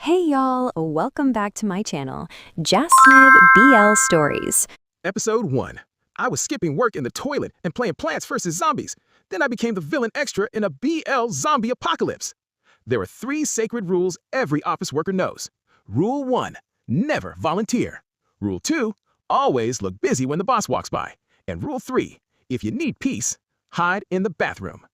Hey y'all, welcome back to my channel, Jasniv BL Stories. Episode 1. I was skipping work in the toilet and playing Plants vs. Zombies. Then I became the villain extra in a BL zombie apocalypse. There are 3 sacred rules every office worker knows. Rule 1. Never volunteer. Rule 2. Always look busy when the boss walks by. And Rule 3. If you need peace, hide in the bathroom.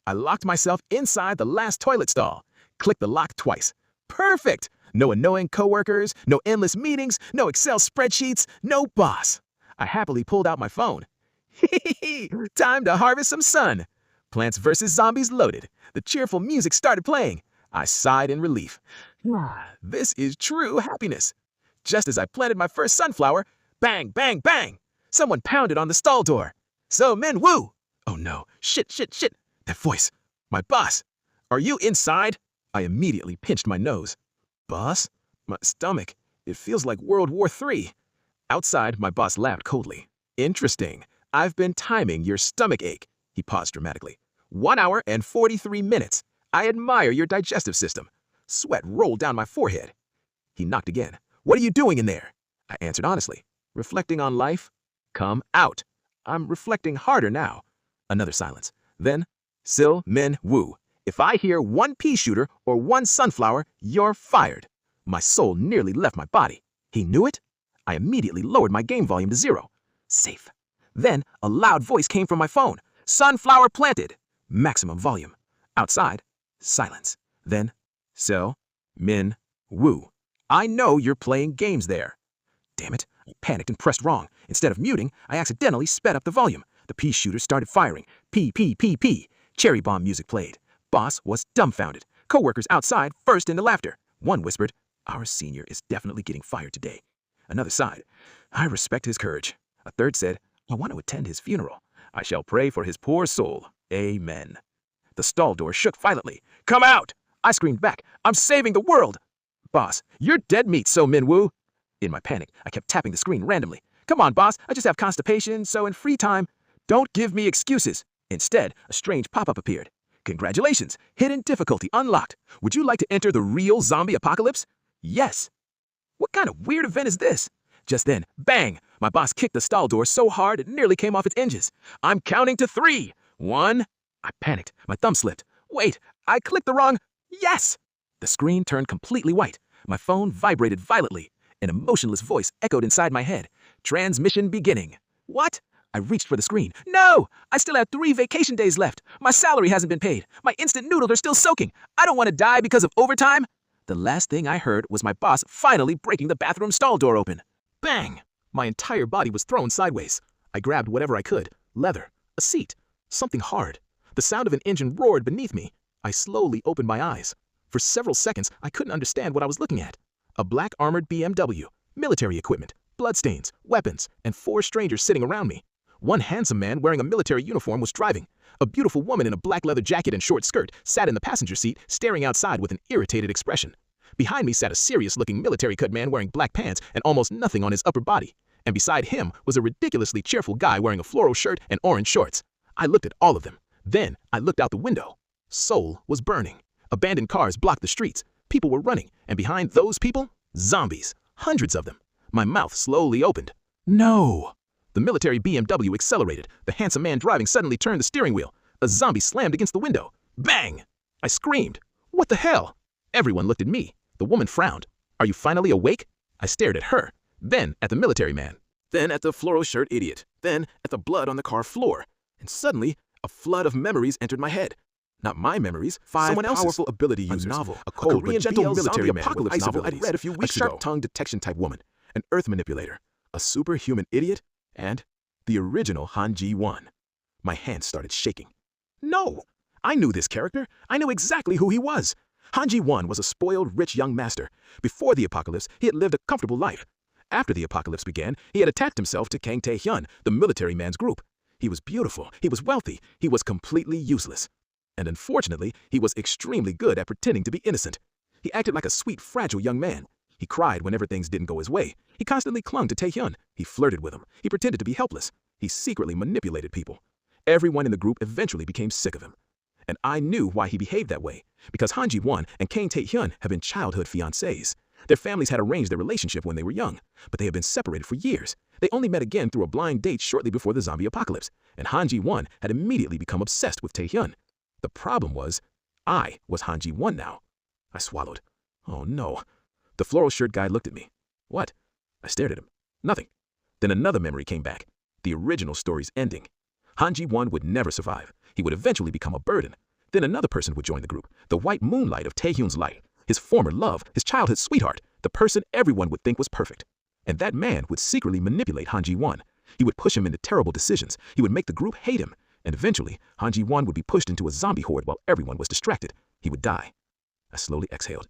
I locked myself inside the last toilet stall. Clicked the lock twice. Perfect! No annoying coworkers, no endless meetings, no Excel spreadsheets, no boss. I happily pulled out my phone. Time to harvest some sun. Plants vs. Zombies loaded. The cheerful music started playing. I sighed in relief. This is true happiness. Just as I planted my first sunflower, bang, bang, bang! Someone pounded on the stall door. So, men, woo! Oh no, shit. That voice. My boss. Are you inside? I immediately pinched my nose. Boss? My stomach. It feels like World War III. Outside, my boss laughed coldly. Interesting. I've been timing your stomach ache. He paused dramatically. 1 hour and 43 minutes. I admire your digestive system. Sweat rolled down my forehead. He knocked again. What are you doing in there? I answered honestly. Reflecting on life? Come out. I'm reflecting harder now. Another silence. Then, Sil, men, woo. If I hear 1 pea shooter or 1 sunflower, you're fired. My soul nearly left my body. He knew it? I immediately lowered my game volume to 0. Safe. Then a loud voice came from my phone. Sunflower planted. Maximum volume. Outside, silence. Then, Sil, min, woo. I know you're playing games there. Damn it. I panicked and pressed wrong. Instead of muting, I accidentally sped up the volume. The pea shooter started firing. P. Cherry bomb music played. Boss was dumbfounded. Coworkers outside burst into laughter. One whispered, "Our senior is definitely getting fired today." Another sighed, "I respect his courage." A third said, "I want to attend his funeral. I shall pray for his poor soul. Amen." The stall door shook violently. "Come out!" I screamed back. "I'm saving the world!" "Boss, you're dead meat, so Minwoo." In my panic, I kept tapping the screen randomly. "Come on, boss, I just have constipation, so in free time..." "Don't give me excuses." Instead, a strange pop-up appeared. "Congratulations! Hidden difficulty unlocked. Would you like to enter the real zombie apocalypse?" "Yes." What kind of weird event is this? Just then, bang! My boss kicked the stall door so hard it nearly came off its hinges. "I'm counting to 3. 1. I panicked. My thumb slipped. Wait, I clicked the wrong... Yes! The screen turned completely white. My phone vibrated violently. An emotionless voice echoed inside my head. "Transmission beginning." What? I reached for the screen. No! I still have 3 vacation days left. My salary hasn't been paid. My instant noodles are still soaking. I don't want to die because of overtime. The last thing I heard was my boss finally breaking the bathroom stall door open. Bang! My entire body was thrown sideways. I grabbed whatever I could. Leather. A seat. Something hard. The sound of an engine roared beneath me. I slowly opened my eyes. For several seconds, I couldn't understand what I was looking at. A black armored BMW. Military equipment. Bloodstains. Weapons. And 4 strangers sitting around me. One handsome man wearing a military uniform was driving. A beautiful woman in a black leather jacket and short skirt sat in the passenger seat, staring outside with an irritated expression. Behind me sat a serious-looking military-cut man wearing black pants and almost nothing on his upper body. And beside him was a ridiculously cheerful guy wearing a floral shirt and orange shorts. I looked at all of them. Then I looked out the window. Seoul was burning. Abandoned cars blocked the streets. People were running, and behind those people, zombies. Hundreds of them. My mouth slowly opened. No! The military BMW accelerated. The handsome man driving suddenly turned the steering wheel. A zombie slammed against the window. Bang! I screamed. What the hell? Everyone looked at me. The woman frowned. "Are you finally awake?" I stared at her. Then at the military man. Then at the floral shirt idiot. Then at the blood on the car floor. And suddenly, a flood of memories entered my head. Not my memories, 5 someone else's. powerful ability users. A novel, a cold Korean but gentle BL military zombie man apocalypse with ice novel abilities. I'd read a few weeks A ago. sharp-tongued detection type woman. An earth manipulator. A superhuman idiot. And the original Han Ji-won. My hands started shaking. No! I knew this character. I knew exactly who he was. Han Ji-won was a spoiled, rich young master. Before the apocalypse, he had lived a comfortable life. After the apocalypse began, he had attached himself to Kang Tae-hyun, the military man's group. He was beautiful. He was wealthy. He was completely useless. And unfortunately, he was extremely good at pretending to be innocent. He acted like a sweet, fragile young man. He cried whenever things didn't go his way. He constantly clung to Tae-hyun. He flirted with him. He pretended to be helpless. He secretly manipulated people. Everyone in the group eventually became sick of him. And I knew why he behaved that way, because Han Ji-won and Kang Tae-hyun have been childhood fiancés. Their families had arranged their relationship when they were young, but they had been separated for years. They only met again through a blind date shortly before the zombie apocalypse, and Han Ji-won had immediately become obsessed with Tae-hyun. The problem was, I was Han Ji-won now. I swallowed. Oh no. The floral shirt guy looked at me. What? I stared at him. Nothing. Then another memory came back. The original story's ending. Han Ji-won would never survive. He would eventually become a burden. Then another person would join the group, the white moonlight of Taehyun's life, his former love, his childhood sweetheart, the person everyone would think was perfect. And that man would secretly manipulate Han Ji-won. He would push him into terrible decisions. He would make the group hate him. And eventually, Han Ji-won would be pushed into a zombie horde while everyone was distracted. He would die. I slowly exhaled.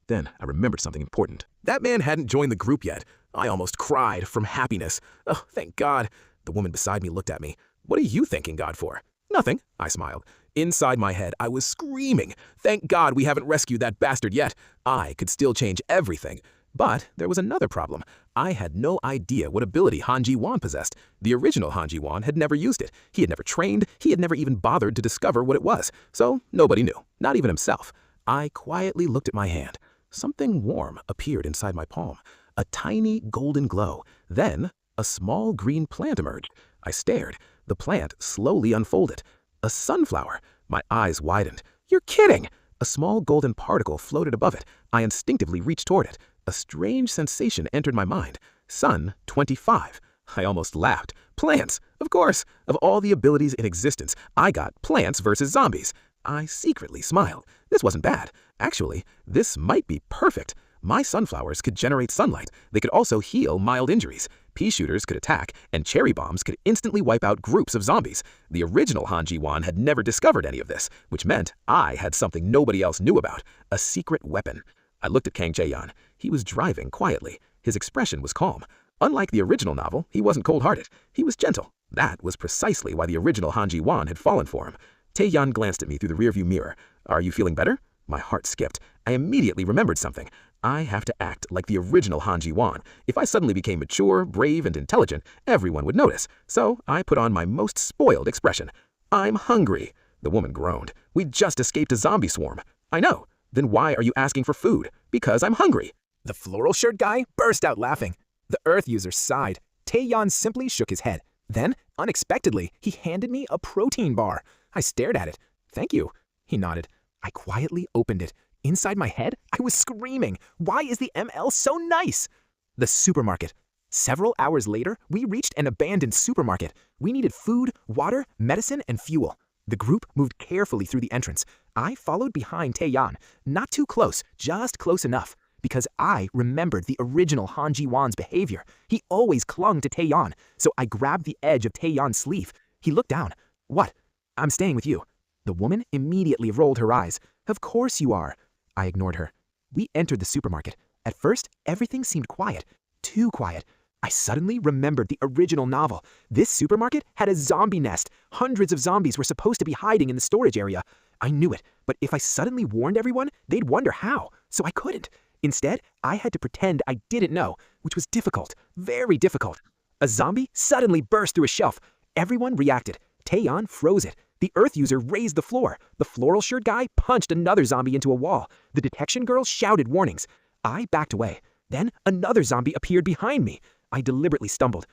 Then I remembered something important. That man hadn't joined the group yet. I almost cried from happiness. Oh, thank God. The woman beside me looked at me. What are you thanking God for? Nothing, I smiled. Inside my head, I was screaming. Thank God we haven't rescued that bastard yet. I could still change everything. But there was another problem. I had no idea what ability Han Ji-won possessed. The original Han Ji-won had never used it. He had never trained. He had never even bothered to discover what it was. So nobody knew, not even himself. I quietly looked at my hand. Something warm appeared inside my palm. A tiny golden glow. Then a small green plant emerged. I stared. The plant slowly unfolded. A sunflower. My eyes widened. You're kidding! A small golden particle floated above it. I instinctively reached toward it. A strange sensation entered my mind. Sun 25. I almost laughed. Plants! Of course! Of all the abilities in existence, I got plants versus zombies. I secretly smiled. This wasn't bad. Actually, this might be perfect. My sunflowers could generate sunlight. They could also heal mild injuries. Pea shooters could attack, and cherry bombs could instantly wipe out groups of zombies. The original Han Ji-won had never discovered any of this, which meant I had something nobody else knew about, a secret weapon. I looked at Kang Jae-yeon. He was driving quietly. His expression was calm. Unlike the original novel, he wasn't cold-hearted. He was gentle. That was precisely why the original Han Ji-won had fallen for him. Tae-yeon glanced at me through the rearview mirror. Are you feeling better? My heart skipped. I immediately remembered something. I have to act like the original Han Ji-won. If I suddenly became mature, brave, and intelligent, everyone would notice. So I put on my most spoiled expression. I'm hungry. The woman groaned. We just escaped a zombie swarm. I know. Then why are you asking for food? Because I'm hungry. The floral shirt guy burst out laughing. The Earth user sighed. Taeyeon simply shook his head. Then, unexpectedly, he handed me a protein bar. I stared at it. Thank you. He nodded. I quietly opened it. Inside my head, I was screaming. Why is the ML so nice? The supermarket. Several hours later, we reached an abandoned supermarket. We needed food, water, medicine, and fuel. The group moved carefully through the entrance. I followed behind Taeyeon. Not too close, just close enough. Because I remembered the original Han Ji-won's behavior. He always clung to Taeyeon, so I grabbed the edge of Taeyeon's sleeve. He looked down. What? I'm staying with you. The woman immediately rolled her eyes. Of course you are. I ignored her. We entered the supermarket. At first, everything seemed quiet. Too quiet. I suddenly remembered the original novel. This supermarket had a zombie nest. Hundreds of zombies were supposed to be hiding in the storage area. I knew it, but if I suddenly warned everyone, they'd wonder how, so I couldn't. Instead, I had to pretend I didn't know, which was difficult, very difficult. A zombie suddenly burst through a shelf. Everyone reacted. Taeyeon froze it. The Earth user raised the floor. The floral shirt guy punched another zombie into a wall. The detection girl shouted warnings. I backed away. Then another zombie appeared behind me. I deliberately stumbled.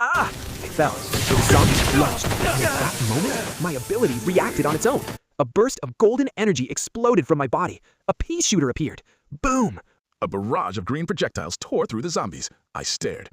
Ah! I fell. The zombie lunged. And at that moment, my ability reacted on its own. A burst of golden energy exploded from my body. A pea shooter appeared. Boom! A barrage of green projectiles tore through the zombies. I stared.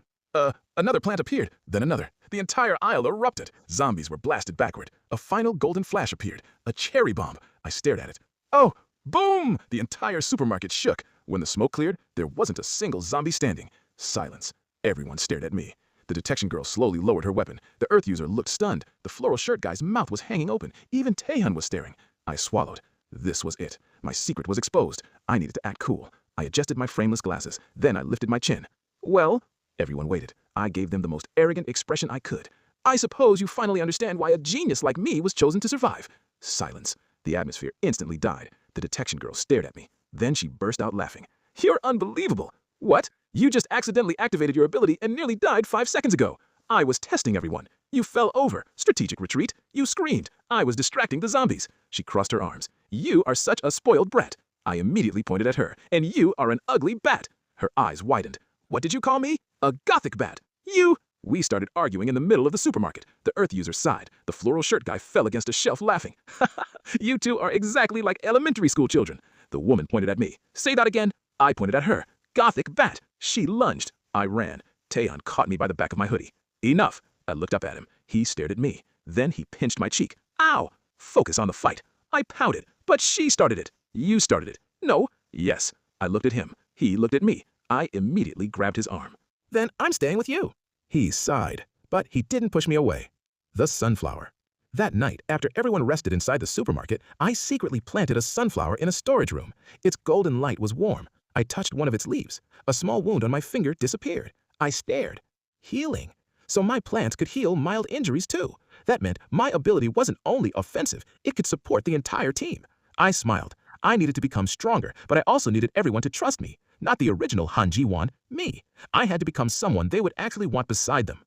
Another plant appeared, then another. The entire aisle erupted. Zombies were blasted backward. A final golden flash appeared. A cherry bomb. I stared at it. Oh, boom! The entire supermarket shook. When the smoke cleared, there wasn't a single zombie standing. Silence. Everyone stared at me. The detection girl slowly lowered her weapon. The Earth user looked stunned. The floral shirt guy's mouth was hanging open. Even Taehyun was staring. I swallowed. This was it. My secret was exposed. I needed to act cool. I adjusted my frameless glasses. Then I lifted my chin. Well, everyone waited. I gave them the most arrogant expression I could. I suppose you finally understand why a genius like me was chosen to survive. Silence. The atmosphere instantly died. The detection girl stared at me. Then she burst out laughing. You're unbelievable. What? You just accidentally activated your ability and nearly died 5 seconds ago. I was testing everyone. You fell over. Strategic retreat. You screamed. I was distracting the zombies. She crossed her arms. You are such a spoiled brat. I immediately pointed at her. And you are an ugly bat. Her eyes widened. What did you call me? A gothic bat. You. We started arguing in the middle of the supermarket. The Earth user sighed. The floral shirt guy fell against a shelf laughing. You two are exactly like elementary school children. The woman pointed at me. Say that again. I pointed at her. Gothic bat. She lunged. I ran. Taehyun caught me by the back of my hoodie. Enough. I looked up at him. He stared at me. Then he pinched my cheek. Ow! Focus on the fight. I pouted. But she started it. You started it. No. Yes. I looked at him. He looked at me. I immediately grabbed his arm. Then I'm staying with you. He sighed, but he didn't push me away. The sunflower. That night, after everyone rested inside the supermarket, I secretly planted a sunflower in a storage room. Its golden light was warm. I touched one of its leaves. A small wound on my finger disappeared. I stared. Healing. So my plants could heal mild injuries too. That meant my ability wasn't only offensive, it could support the entire team. I smiled. I needed to become stronger, but I also needed everyone to trust me. Not the original Han Ji-won, me. I had to become someone they would actually want beside them.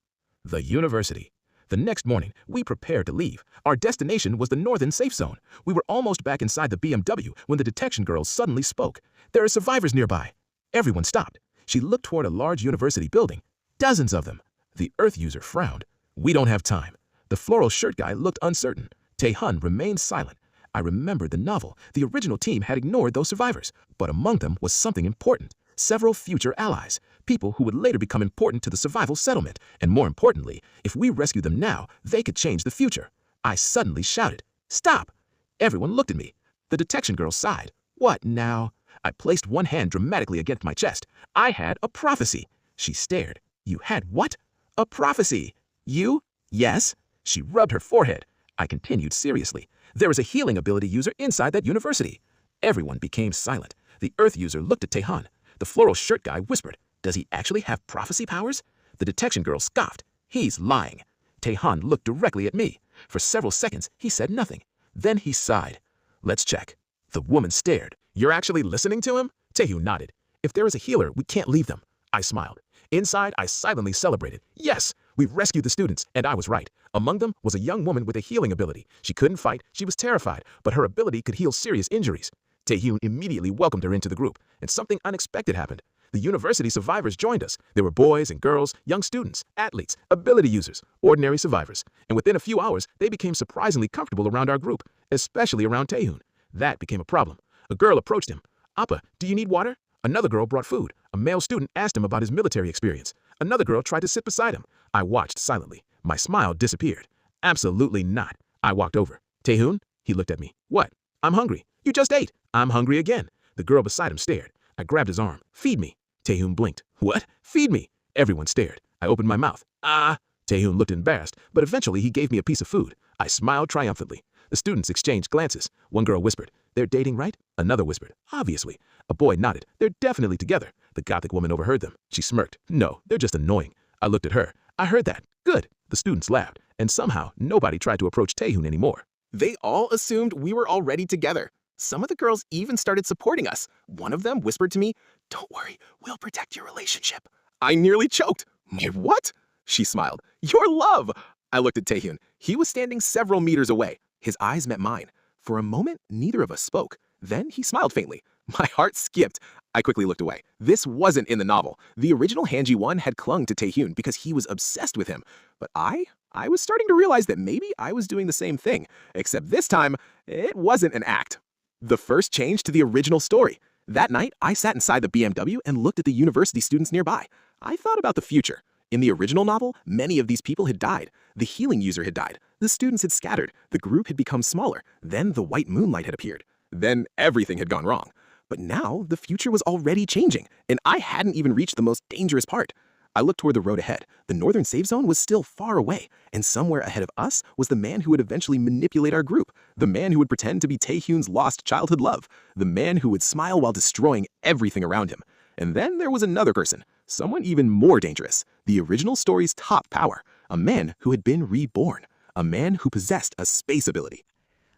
The university. The next morning, we prepared to leave. Our destination was the northern safe zone. We were almost back inside the BMW when the detection girl suddenly spoke. There are survivors nearby. Everyone stopped. She looked toward a large university building. Dozens of them. The Earth user frowned. We don't have time. The floral shirt guy looked uncertain. Taehyun remained silent. I remembered the novel. The original team had ignored those survivors, but among them was something important. Several future allies, people who would later become important to the survival settlement, and more importantly, if we rescue them now, they could change the future. I suddenly shouted, "Stop!" Everyone looked at me. The detection girl sighed. What now? I placed one hand dramatically against my chest. I had a prophecy. She stared. You had what? A prophecy. You? Yes. She rubbed her forehead. I continued seriously. There is a healing ability user inside that university. Everyone became silent. The Earth user looked at Taehyun. The floral shirt guy whispered, does he actually have prophecy powers? The detection girl scoffed. He's lying. Taehyun looked directly at me. For several seconds, he said nothing. Then he sighed. Let's check. The woman stared. You're actually listening to him? Taehyun nodded. If there is a healer, we can't leave them. I smiled. Inside, I silently celebrated. Yes, we rescued the students, and I was right. Among them was a young woman with a healing ability. She couldn't fight, she was terrified, but her ability could heal serious injuries. Taehyun immediately welcomed her into the group, and something unexpected happened. The university survivors joined us. There were boys and girls, young students, athletes, ability users, ordinary survivors. And within a few hours, they became surprisingly comfortable around our group, especially around Taehyun. That became a problem. A girl approached him. Appa, do you need water? Another girl brought food. A male student asked him about his military experience. Another girl tried to sit beside him. I watched silently. My smile disappeared. Absolutely not. I walked over. Taehyun? He looked at me. What? I'm hungry. You just ate. I'm hungry again. The girl beside him stared. I grabbed his arm. Feed me. Taehyun blinked. What? Feed me. Everyone stared. I opened my mouth. Ah. Taehyun looked embarrassed, but eventually he gave me a piece of food. I smiled triumphantly. The students exchanged glances. One girl whispered, they're dating, right? Another whispered, obviously. A boy nodded, they're definitely together. The gothic woman overheard them. She smirked. No, they're just annoying. I looked at her. I heard that. Good. The students laughed, and somehow nobody tried to approach Taehyun anymore. They all assumed we were already together. Some of the girls even started supporting us. One of them whispered to me, don't worry, we'll protect your relationship. I nearly choked. My what? She smiled. Your love. I looked at Taehyun. He was standing several meters away. His eyes met mine. For a moment, neither of us spoke. Then he smiled faintly. My heart skipped. I quickly looked away. This wasn't in the novel. The original Han Ji-won had clung to Taehyun because he was obsessed with him. But I was starting to realize that maybe I was doing the same thing. Except this time, it wasn't an act. The first change to the original story. That night, I sat inside the BMW and looked at the university students nearby. I thought about the future. In the original novel, many of these people had died. The healing user had died. The students had scattered. The group had become smaller. Then the white moonlight had appeared. Then everything had gone wrong. But now the future was already changing, and I hadn't even reached the most dangerous part. I looked toward the road ahead. The northern safe zone was still far away, and somewhere ahead of us was the man who would eventually manipulate our group, the man who would pretend to be Taehyun's lost childhood love, the man who would smile while destroying everything around him. And then there was another person, someone even more dangerous, the original story's top power, a man who had been reborn, a man who possessed a space ability.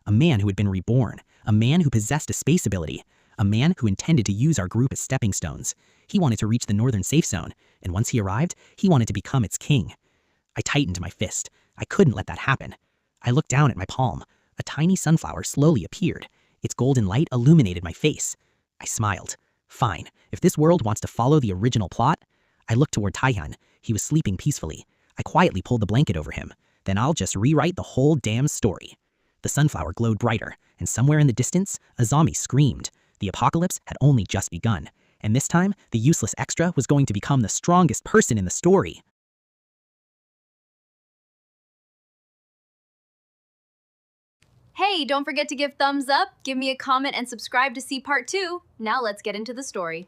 A man who had been reborn, a man who possessed a space ability, a man who intended to use our group as stepping stones. He wanted to reach the northern safe zone, and once he arrived, he wanted to become its king. I tightened my fist. I couldn't let that happen. I looked down at my palm. A tiny sunflower slowly appeared. Its golden light illuminated my face. I smiled. Fine, if this world wants to follow the original plot. I looked toward Taihan. He was sleeping peacefully. I quietly pulled the blanket over him. Then I'll just rewrite the whole damn story. The sunflower glowed brighter, and somewhere in the distance, a zombie screamed. The apocalypse had only just begun, and this time, the useless extra was going to become the strongest person in the story. Hey, don't forget to give thumbs up, give me a comment, and subscribe to see part 2. Now let's get into the story.